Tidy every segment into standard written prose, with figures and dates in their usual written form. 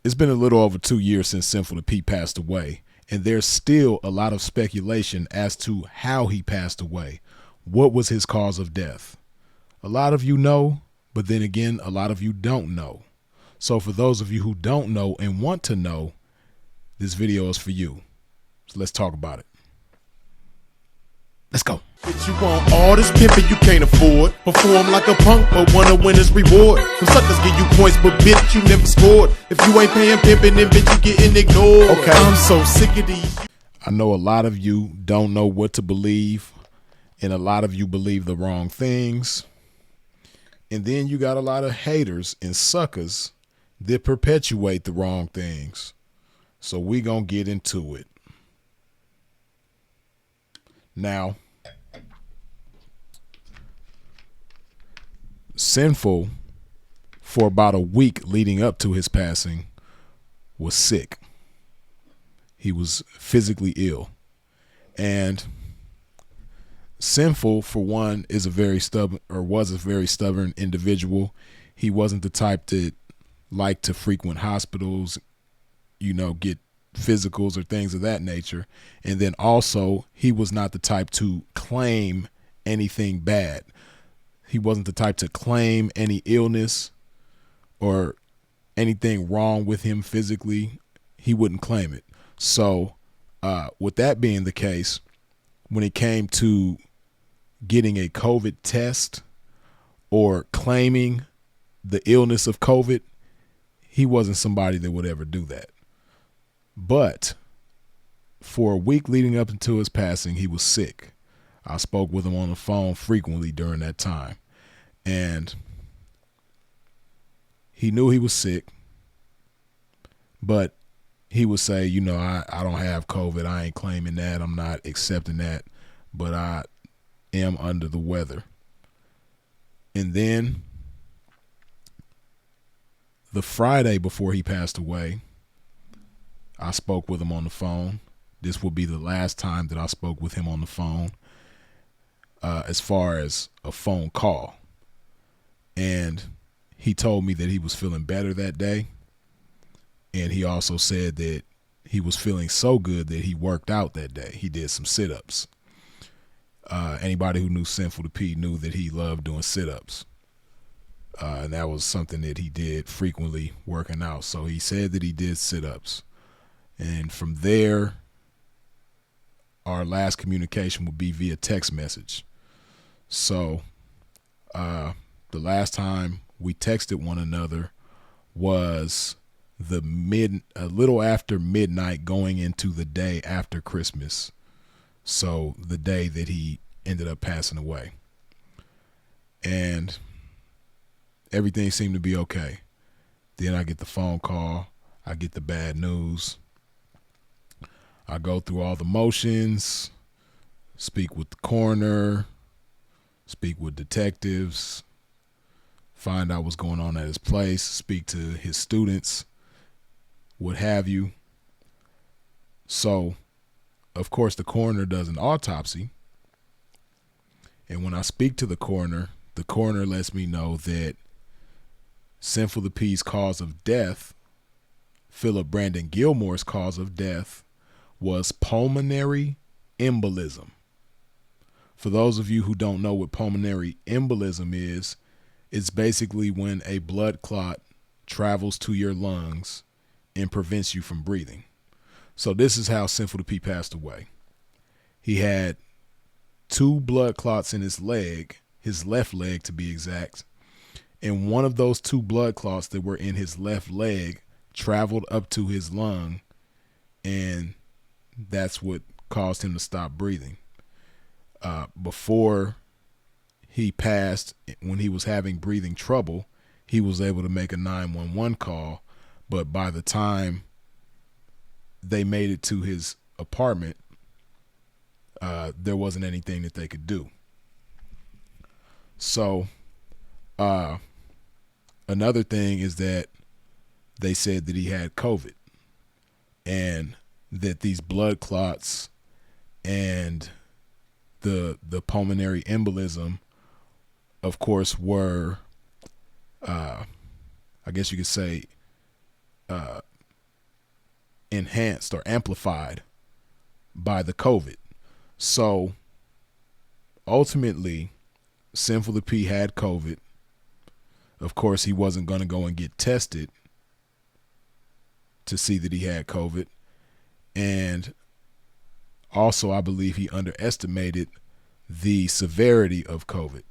It's been a little over 2 years since Sinful the Pete passed away, and there's still a lot of speculation as to how he passed away. What was his cause of death? A lot of you know, but then again, a lot of you don't know. So for those of you who don't know and want to know, this video is for you. So let's talk about it. Let's go. Bitch, you want all this pimping you can't afford. Perform like a punk, but want a winner's reward. Some suckers give you points, but bitch, you never scored. If you ain't paying pimping, then bitch, you getting ignored. Okay. I'm so sick of these. I know a lot of you don't know what to believe, and a lot of you believe the wrong things. And then you got a lot of haters and suckers that perpetuate the wrong things. So we gonna get into it. Now, Sinful, for about a week leading up to his passing, was sick. He was physically ill. And Sinful, for one, is a very stubborn, or was a very stubborn individual. He wasn't the type that liked to frequent hospitals, get physicals or things of that nature. And then also, he was not the type to claim anything bad. He wasn't the type to claim any illness or anything wrong with him physically. He wouldn't claim it. So with that being the case, when it came to getting a COVID test or claiming the illness of COVID, he wasn't somebody that would ever do that. But for a week leading up until his passing, he was sick. I spoke with him on the phone frequently during that time. And he knew he was sick, but he would say, I don't have COVID. I ain't claiming that. I'm not accepting that, but I am under the weather. And then the Friday before he passed away, I spoke with him on the phone. This will be the last time that I spoke with him on the phone, as far as a phone call. And he told me that he was feeling better that day. And he also said that he was feeling so good that he worked out that day. He did some sit-ups. Anybody who knew Sinful to Pete knew that he loved doing sit-ups. And that was something that he did frequently, working out. So he said that he did sit-ups. And from there, our last communication would be via text message. So the last time we texted one another was a little after midnight going into the day after Christmas. So the day that he ended up passing away. And everything seemed to be okay. Then I get the phone call. I get the bad news. I go through all the motions, speak with the coroner, speak with detectives, find out what's going on at his place, speak to his students, what have you. So, of course, the coroner does an autopsy. And when I speak to the coroner lets me know that Sinful the Pete's cause of death, Philip Brandon Gilmore's cause of death, was pulmonary embolism. For those of you who don't know what pulmonary embolism is, it's basically when a blood clot travels to your lungs and prevents you from breathing. So this is how Sinful the Pete passed away. He had 2 blood clots in his leg, his left leg to be exact, and one of those 2 blood clots that were in his left leg traveled up to his lung, and that's what caused him to stop breathing. Before he passed, when he was having breathing trouble, he was able to make a 911 call, but by the time they made it to his apartment, there wasn't anything that they could do. So another thing is that they said that he had COVID, and that these blood clots and the pulmonary embolism, of course, were, I guess you could say, enhanced or amplified by the COVID. So ultimately, Sinful the P had COVID. Of course, he wasn't going to go and get tested to see that he had COVID. And also, I believe he underestimated the severity of COVID.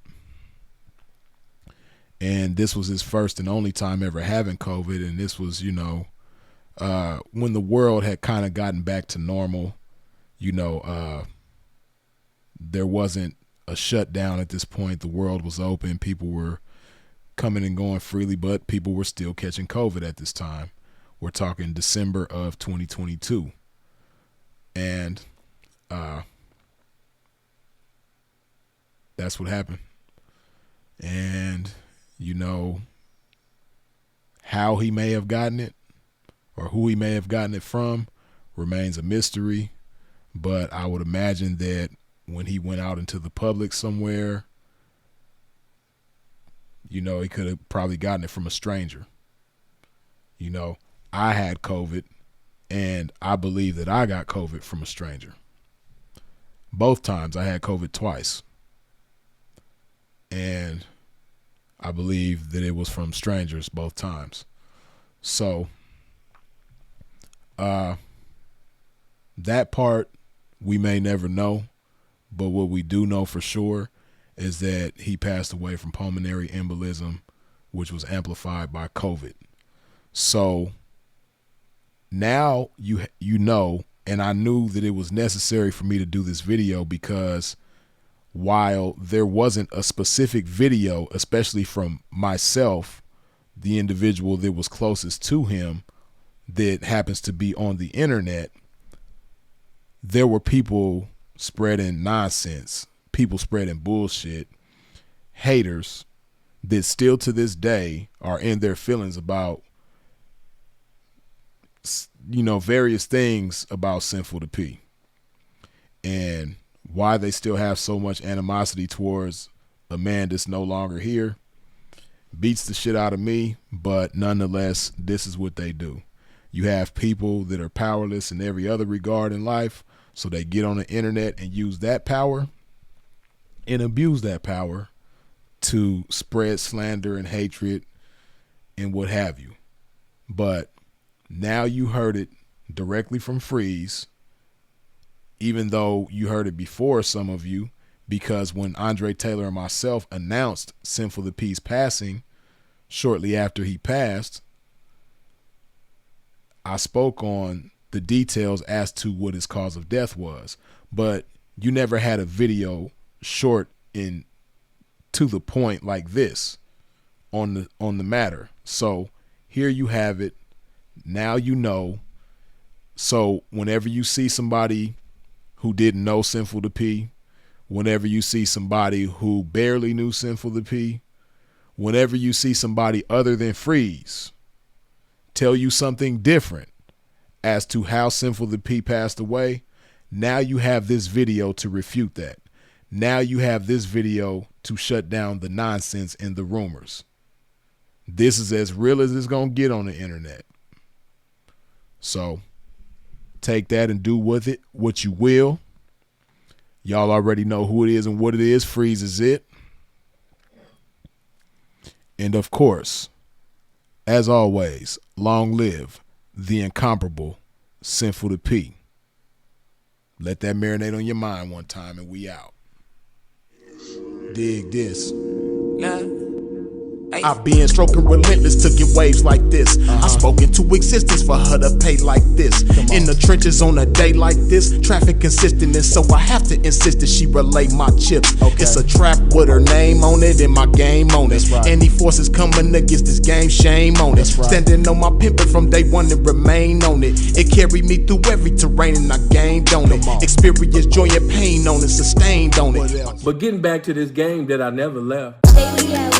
And this was his first and only time ever having COVID. And this was, when the world had kind of gotten back to normal, there wasn't a shutdown at this point. The world was open. People were coming and going freely, but people were still catching COVID at this time. We're talking December of 2022. And that's what happened. And how he may have gotten it or who he may have gotten it from remains a mystery. But I would imagine that when he went out into the public somewhere, he could have probably gotten it from a stranger. I had COVID, and I believe that I got COVID from a stranger. Both times I had COVID twice. And I believe that it was from strangers both times. So that part we may never know, but what we do know for sure is that he passed away from pulmonary embolism, which was amplified by COVID. So now you know, and I knew that it was necessary for me to do this video because while there wasn't a specific video, especially from myself, the individual that was closest to him that happens to be on the internet, there were people spreading nonsense, people spreading bullshit, haters that still to this day are in their feelings about, various things about Sinful the P. And why they still have so much animosity towards a man that's no longer here beats the shit out of me, but nonetheless, this is what they do. You have people that are powerless in every other regard in life, so they get on the internet and use that power and abuse that power to spread slander and hatred and what have you. But now you heard it directly from Freeze, even though you heard it before, some of you, because when Andre Taylor and myself announced Sinful the P's passing shortly after he passed, I spoke on the details as to what his cause of death was, but you never had a video short and to the point like this on the matter. So here you have it. Now you know. So whenever you see somebody who didn't know Sinful the P, whenever you see somebody who barely knew Sinful the P, whenever you see somebody other than Freeze tell you something different as to how Sinful the P passed away, now you have this video to refute that. Now you have this video to shut down the nonsense and the rumors. This is as real as it's going to get on the internet. So take that and do with it what you will. Y'all already know who it is and what it is. Freeze is it. And of course, as always, long live the incomparable Sinful the P. Let that marinate on your mind one time and we out. Dig this. Yeah. I've been stroking relentless to get waves like this. I spoke into existence for her to pay like this. In the trenches on a day like this, traffic consistent, and so I have to insist that she relay my chips. It's a trap with her name on it and my game on it. Any forces coming against this game, shame on it. Standing on my pimpin' from day one and remain on it. It carried me through every terrain and I gained on it. Experience joy and pain on it, sustained on it. But getting back to this game that I never left. Baby, yeah,